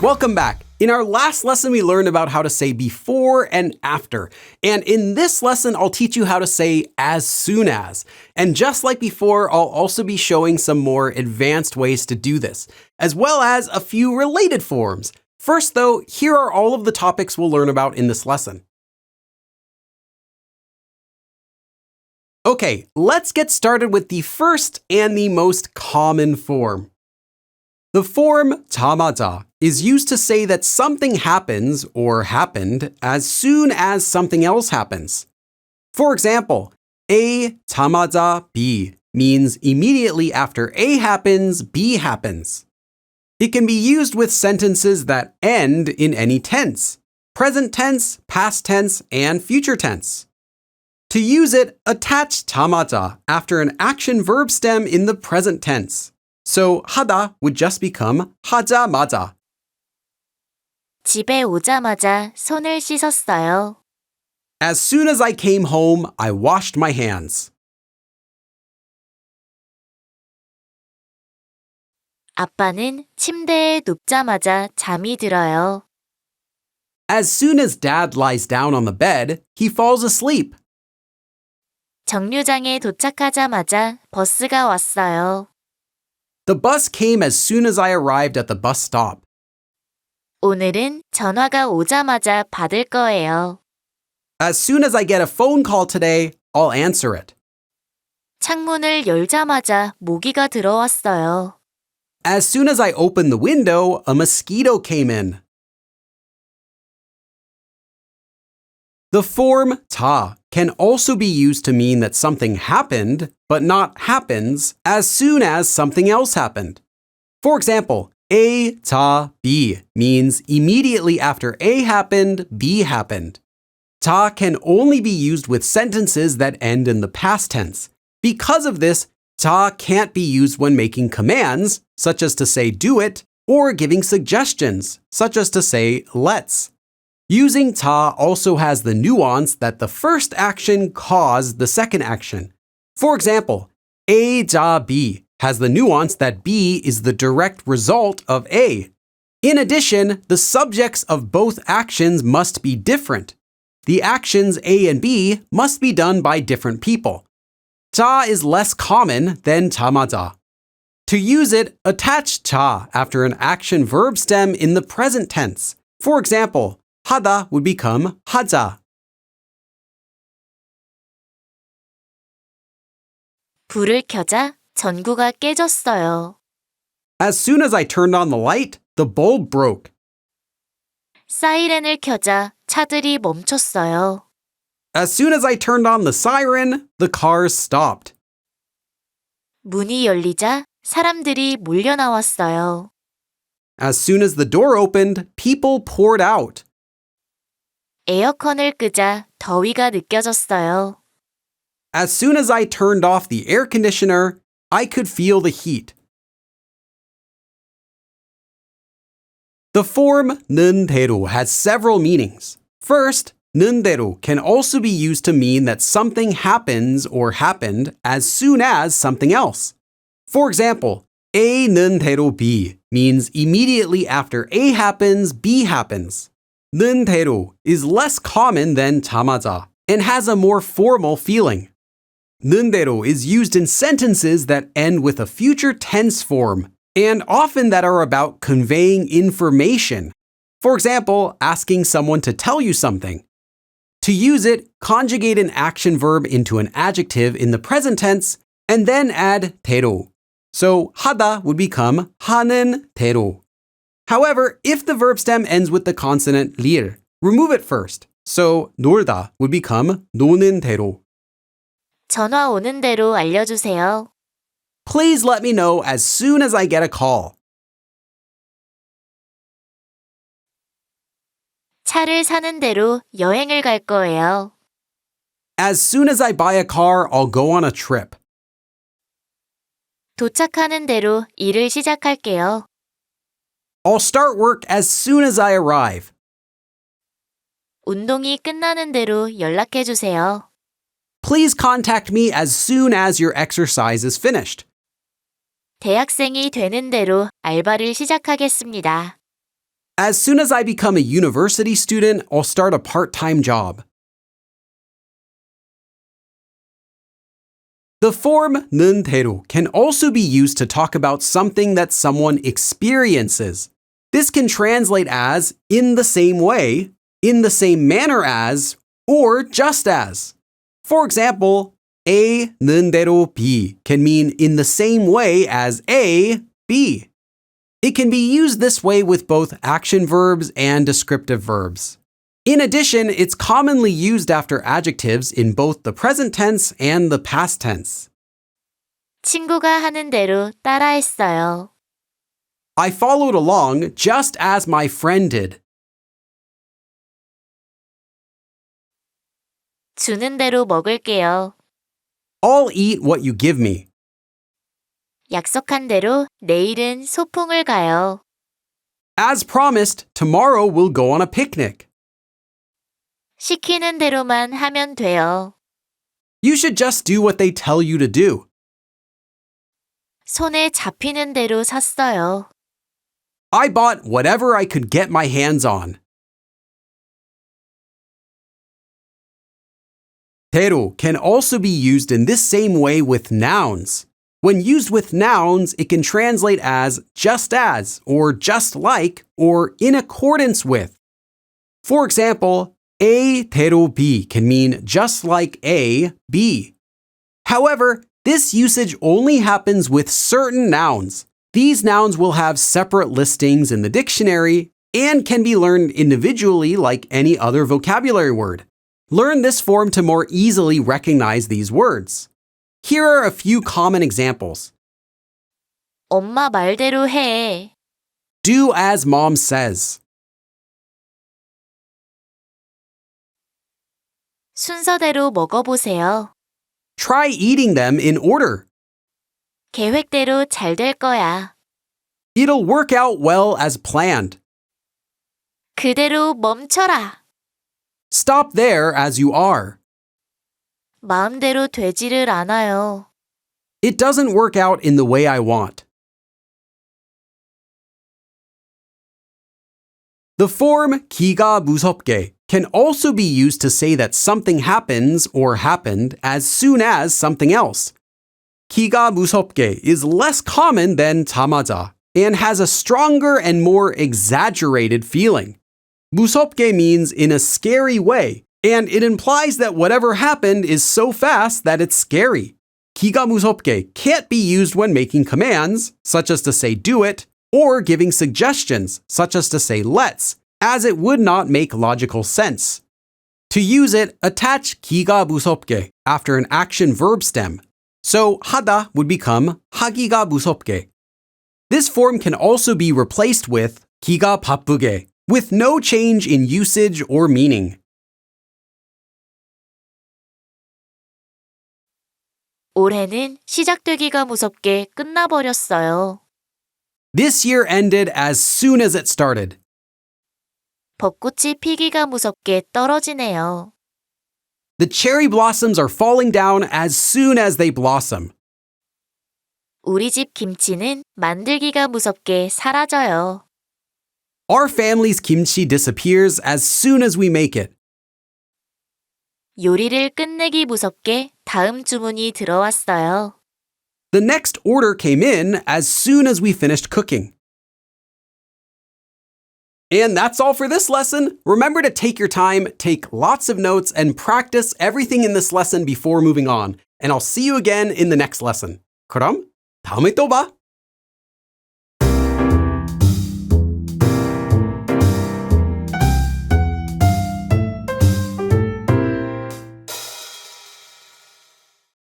Welcome back. In our last lesson, we learned about how to say before and after. And in this lesson, I'll teach you how to say as soon as. And just like before, I'll also be showing some more advanced ways to do this, as well as a few related forms. First, though, here are all of the topics we'll learn about in this lesson. Okay, let's get started with the first and the most common form. The form tamada is used to say that something happens or happened as soon as something else happens. For example, A tamada B means immediately after A happens, B happens. It can be used with sentences that end in any tense: present tense, past tense, and future tense. To use it, attach tamada after an action verb stem in the present tense. So 하다 would just become 하자마자. 집에 오자마자 손을 씻었어요. As soon as I came home, I washed my hands. 아빠는 침대에 눕자마자 잠이 들어요. As soon as Dad lies down on the bed, he falls asleep. 정류장에 도착하자마자 버스가 왔어요. The bus came as soon as I arrived at the bus stop. 오늘은 전화가 오자마자 받을 거예요. As soon as I get a phone call today, I'll answer it. 창문을 열자마자 모기가 들어왔어요. As soon as I opened the window, a mosquito came in. The form ta can also be used to mean that something happened, but not happens, as soon as something else happened. For example, A ta B means immediately after A happened, B happened. Ta can only be used with sentences that end in the past tense. Because of this, ta can't be used when making commands, such as to say do it, or giving suggestions, such as to say let's. Using ta also has the nuance that the first action caused the second action. For example, A ja B has the nuance that B is the direct result of A. In addition, the subjects of both actions must be different. The actions A and B must be done by different people. Ta is less common than tamada. To use it, attach ta after an action verb stem in the present tense. For example, 하다 would become 하자. 불을 켜자 전구가 깨졌어요. As soon as I turned on the light, the bulb broke. 사이렌을 켜자 차들이 멈췄어요. As soon as I turned on the siren, the cars stopped. 문이 열리자 사람들이 몰려 나왔어요. As soon as the door opened, people poured out. 에어컨을 끄자 더위가 느껴졌어요. As soon as I turned off the air conditioner, I could feel the heat. The form nundero has several meanings. First, nundero can also be used to mean that something happens or happened as soon as something else. For example, A nundero B means immediately after A happens, B happens. nundero is less common than tamada and has a more formal feeling. nundero is used in sentences that end with a future tense form and often that are about conveying information. For example, asking someone to tell you something. To use it, conjugate an action verb into an adjective in the present tense and then add tero. So 하다 would become 하는 tero. However, if the verb stem ends with the consonant lir, remove it first. So 놀다 would become 노는 대로. 전화 오는 대로 알려주세요. Please let me know as soon as I get a call. 차를 사는 대로 여행을 갈 거예요. As soon as I buy a car, I'll go on a trip. 도착하는 대로 일을 시작할게요. I'll start work as soon as I arrive. 운동이 끝나는 대로 연락해 주세요. Please contact me as soon as your exercise is finished. 대학생이 되는 대로 알바를 시작하겠습니다. As soon as I become a university student, I'll start a part-time job. The form nundero can also be used to talk about something that someone experiences. This can translate as in the same way, in the same manner as, or just as. For example, A nundero B can mean in the same way as A, B. It can be used this way with both action verbs and descriptive verbs. In addition, it's commonly used after adjectives in both the present tense and the past tense. 친구가 하는 대로 따라했어요. I followed along just as my friend did. 주는 대로 먹을게요. I'll eat what you give me. 약속한 대로 내일은 소풍을 가요. As promised, tomorrow we'll go on a picnic. 시키는 대로만 하면 돼요. You should just do what they tell you to do. 손에 잡히는 대로 샀어요. I bought whatever I could get my hands on. Tero can also be used in this same way with nouns. When used with nouns, it can translate as just as, or just like, or in accordance with. For example, A tero B can mean just like A, B. However, this usage only happens with certain nouns. These nouns will have separate listings in the dictionary and can be learned individually like any other vocabulary word. Learn this form to more easily recognize these words. Here are a few common examples. 엄마 말대로 해. Do as mom says. 순서대로 먹어보세요. Try eating them in order. 계획대로 잘 될 거야. It'll work out well as planned. 그대로 멈춰라. Stop there as you are. 마음대로 되지를 않아요. It doesn't work out in the way I want. The form gigamusupge can also be used to say that something happens or happened as soon as something else. gigamusupge is less common than tamada and has a stronger and more exaggerated feeling. Musupge means in a scary way, and it implies that whatever happened is so fast that it's scary. gigamusupge can't be used when making commands, such as to say do it, or giving suggestions, such as to say let's, as it would not make logical sense. To use it, attach gigamusupge after an action verb stem. So 하다 would become 하기가무섭게. This form can also be replaced with 기가 바쁘게, with no change in usage or meaning. 올해는 시작되기가 무섭게 끝나버렸어요. This year ended as soon as it started. 벚꽃이 피기가 무섭게 떨어지네요. The cherry blossoms are falling down as soon as they blossom. 우리 집 김치는 만들기가 무섭게 사라져요. Our family's kimchi disappears as soon as we make it. 요리를 끝내기 무섭게 다음 주문이 들어왔어요. The next order came in as soon as we finished cooking. And that's all for this lesson. Remember to take your time, take lots of notes, and practice everything in this lesson before moving on. And I'll see you again in the next lesson. 그럼 다음에 또 봐.